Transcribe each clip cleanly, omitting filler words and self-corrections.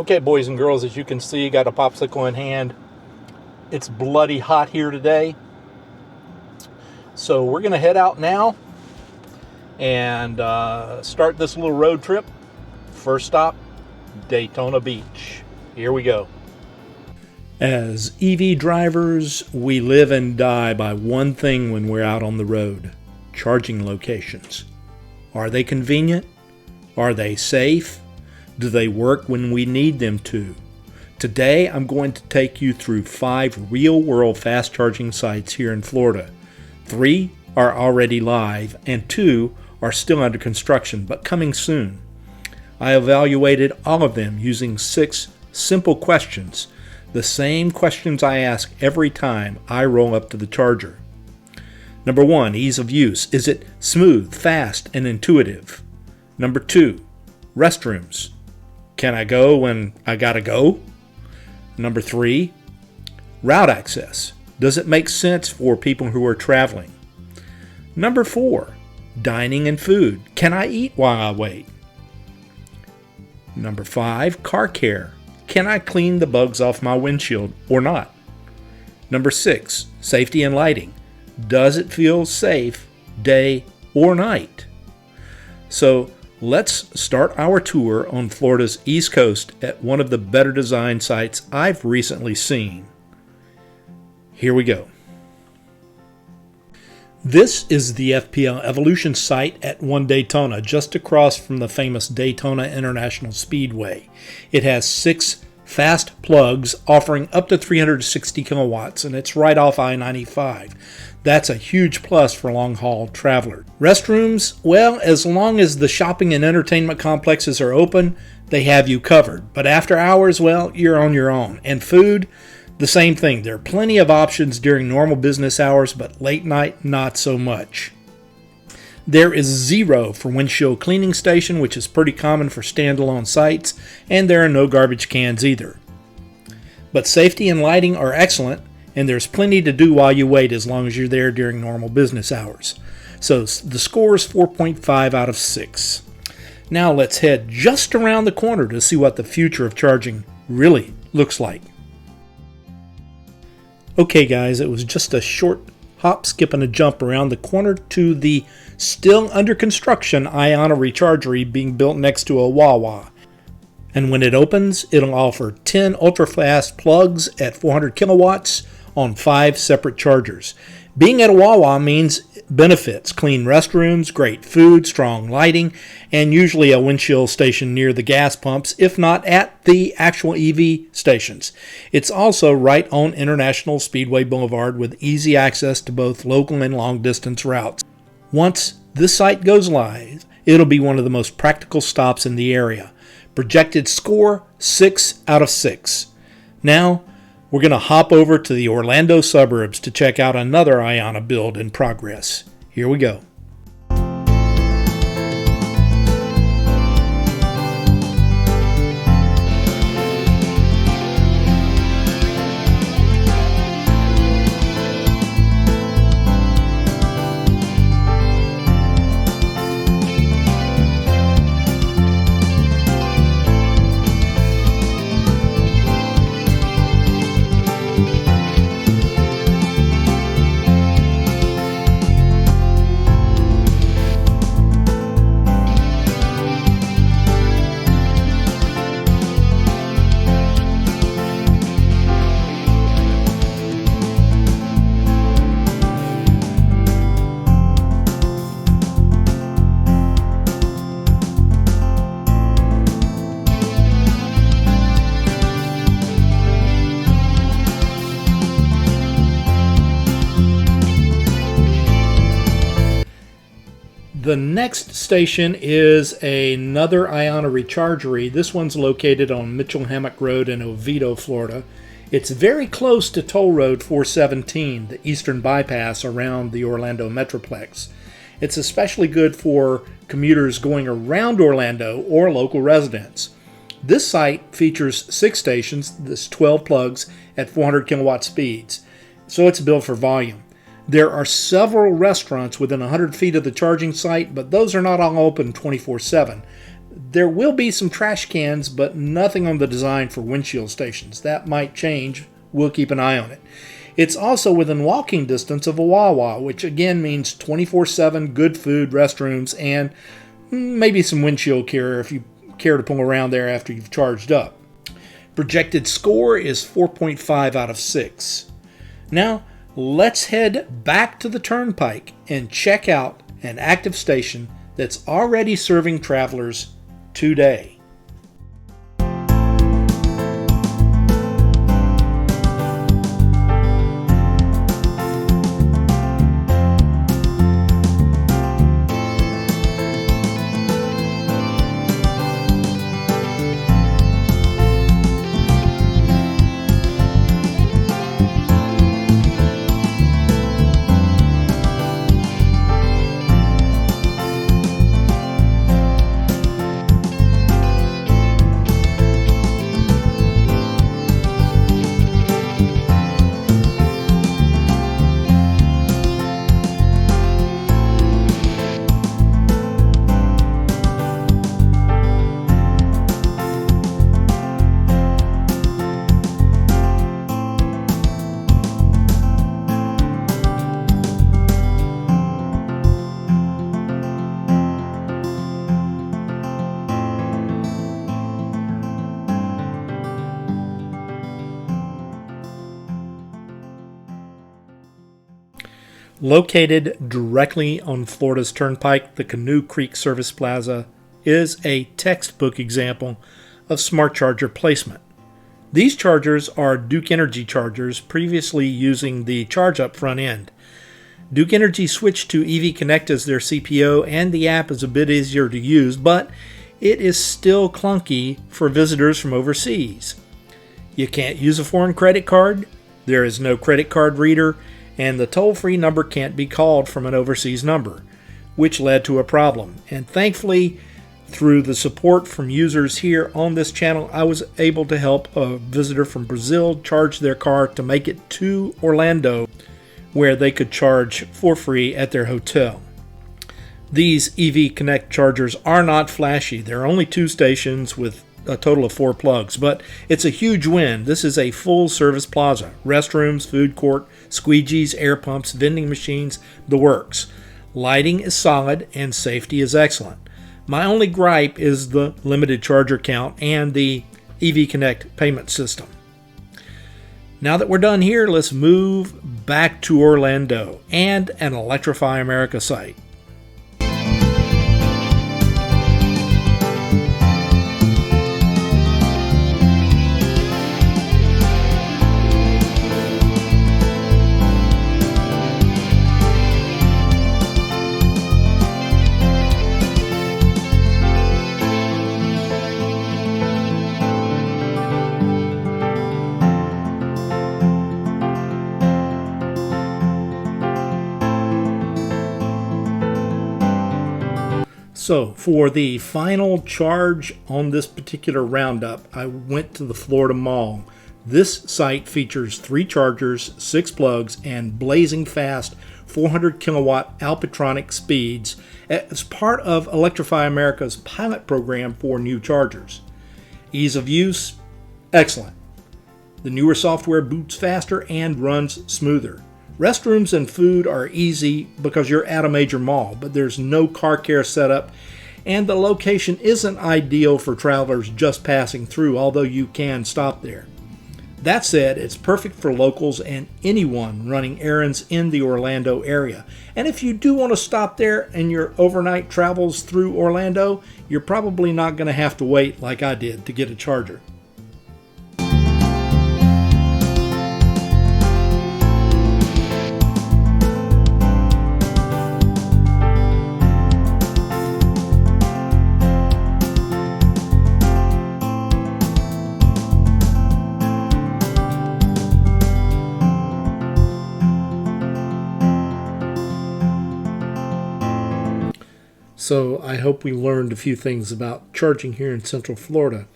Okay, boys and girls, as you can see, got a popsicle in hand. It's bloody hot here today. So we're going to head out now and start this little road trip. First stop, Daytona Beach. Here we go. As EV drivers, we live and die by one thing when we're out on the road: charging locations. Are they convenient? Are they safe? Do they work when we need them to? Today, I'm going to take you through 5 real-world fast charging sites here in Florida. 3 are already live, and 2 are still under construction, but coming soon. I evaluated all of them using 6 simple questions, the same questions I ask every time I roll up to the charger. Number 1, ease of use. Is it smooth, fast, and intuitive? Number 2, restrooms. Can I go when I gotta go? Number 3, route access. Does it make sense for people who are traveling? Number 4, dining and food. Can I eat while I wait? Number 5, car care. Can I clean the bugs off my windshield or not? Number 6, safety and lighting. Does it feel safe day or night? So let's start our tour on Florida's East Coast at one of the better designed sites I've recently seen. Here we go. This is the FPL Evolution site at One Daytona, just across from the famous Daytona International Speedway. It has 6 fast plugs offering up to 360 kilowatts, and it's right off I-95. That's a huge plus for long-haul travelers. Restrooms, well, as long as the shopping and entertainment complexes are open, they have you covered. But after hours, well, you're on your own. And food, the same thing. There are plenty of options during normal business hours, but late night, not so much. There is 0 for windshield cleaning station, which is pretty common for standalone sites, and there are no garbage cans either. But safety and lighting are excellent, and there's plenty to do while you wait as long as you're there during normal business hours. So the score is 4.5 out of 6. Now let's head just around the corner to see what the future of charging really looks like. Okay guys, it was just a short hop, skip, and a jump around the corner to the still under construction IONNA rechargery being built next to a WaWa. And when it opens, it'll offer 10 ultra-fast plugs at 400 kilowatts on 5 separate chargers. Being at a WaWa means benefits: clean restrooms, great food, strong lighting, and usually a windshield station near the gas pumps, if not at the actual EV stations. It's also right on International Speedway Boulevard with easy access to both local and long-distance routes. Once this site goes live, it'll be one of the most practical stops in the area. Projected score, 6 out of 6. Now, we're going to hop over to the Orlando suburbs to check out another IONNA build in progress. Here we go. The next station is another IONNA rechargery. This one's located on Mitchell Hammock Road in Oviedo, Florida. It's very close to Toll Road 417, the eastern bypass around the Orlando Metroplex. It's especially good for commuters going around Orlando or local residents. This site features 6 stations, this 12 plugs at 400 kilowatt speeds, so it's built for volume. There are several restaurants within 100 feet of the charging site, but those are not all open 24/7. There will be some trash cans, but nothing on the design for windshield stations. That might change. We'll keep an eye on it. It's also within walking distance of a WaWa, which again means 24/7 good food, restrooms, and maybe some windshield care if you care to pull around there after you've charged up. Projected score is 4.5 out of 6. Now, let's head back to the Turnpike and check out an active station that's already serving travelers today. Located directly on Florida's Turnpike, the Canoe Creek Service Plaza is a textbook example of smart charger placement. These chargers are Duke Energy chargers, previously using the charge-up front end. Duke Energy switched to EV Connect as their CPO, and the app is a bit easier to use, but it is still clunky for visitors from overseas. You can't use a foreign credit card, there is no credit card reader, and the toll-free number can't be called from an overseas number, which led to a problem. And thankfully, through the support from users here on this channel, I was able to help a visitor from Brazil charge their car to make it to Orlando, where they could charge for free at their hotel. These EV Connect chargers are not flashy. There are only 2 stations with a total of 4 plugs, but it's a huge win. This is a full service plaza. Restrooms, food court, squeegees, air pumps, vending machines, the works. Lighting is solid and safety is excellent. My only gripe is the limited charger count and the EV Connect payment system. Now that we're done here, let's move back to Orlando and an Electrify America site. So for the final charge on this particular roundup, I went to the Florida Mall. This site features 3 chargers, 6 plugs, and blazing fast 400 kilowatt Alpitronic speeds as part of Electrify America's pilot program for new chargers. Ease of use, excellent. The newer software boots faster and runs smoother. Restrooms and food are easy because you're at a major mall, but there's no car care setup, and the location isn't ideal for travelers just passing through, although you can stop there. That said, it's perfect for locals and anyone running errands in the Orlando area. And if you do want to stop there and your overnight travels through Orlando, you're probably not going to have to wait like I did to get a charger. So I hope we learned a few things about charging here in Central Florida.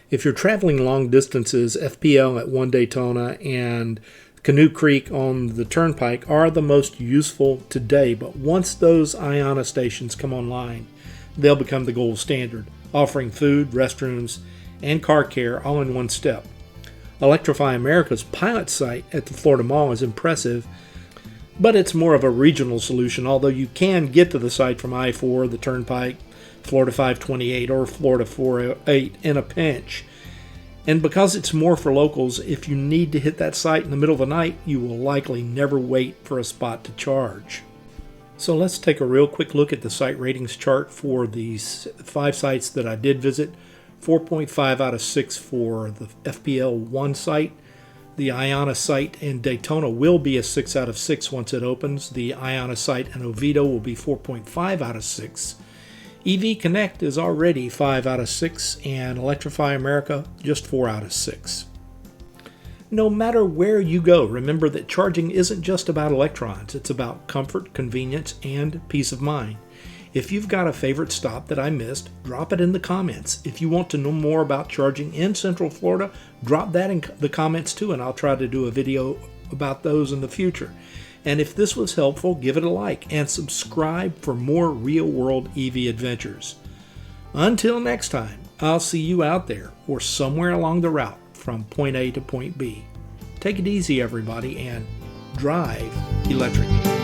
If you're traveling long distances, FPL at One Daytona and Canoe Creek on the Turnpike are the most useful today, but once those IONNA stations come online, they'll become the gold standard. offering food, restrooms, and car care all in one step. Electrify America's pilot site at the Florida Mall is impressive, but it's more of a regional solution, although you can get to the site from I-4, the Turnpike, Florida 528, or Florida 408 in a pinch. And because it's more for locals, if you need to hit that site in the middle of the night, you will likely never wait for a spot to charge. So let's take a real quick look at the site ratings chart for these 5 sites that I did visit. 4.5 out of 6 for the FPL One site. The IONNA site in Daytona will be a 6 out of 6 once it opens. The IONNA site in Oviedo will be 4.5 out of 6. EV Connect is already 5 out of 6, and Electrify America just 4 out of 6. No matter where you go, remember that charging isn't just about electrons. It's about comfort, convenience, and peace of mind. If you've got a favorite stop that I missed, drop it in the comments. If you want to know more about charging in Central Florida, drop that in the comments too, and I'll try to do a video about those in the future. And if this was helpful, give it a like and subscribe for more real-world EV adventures. Until next time, I'll see you out there or somewhere along the route from point A to point B. Take it easy, everybody, and drive electric.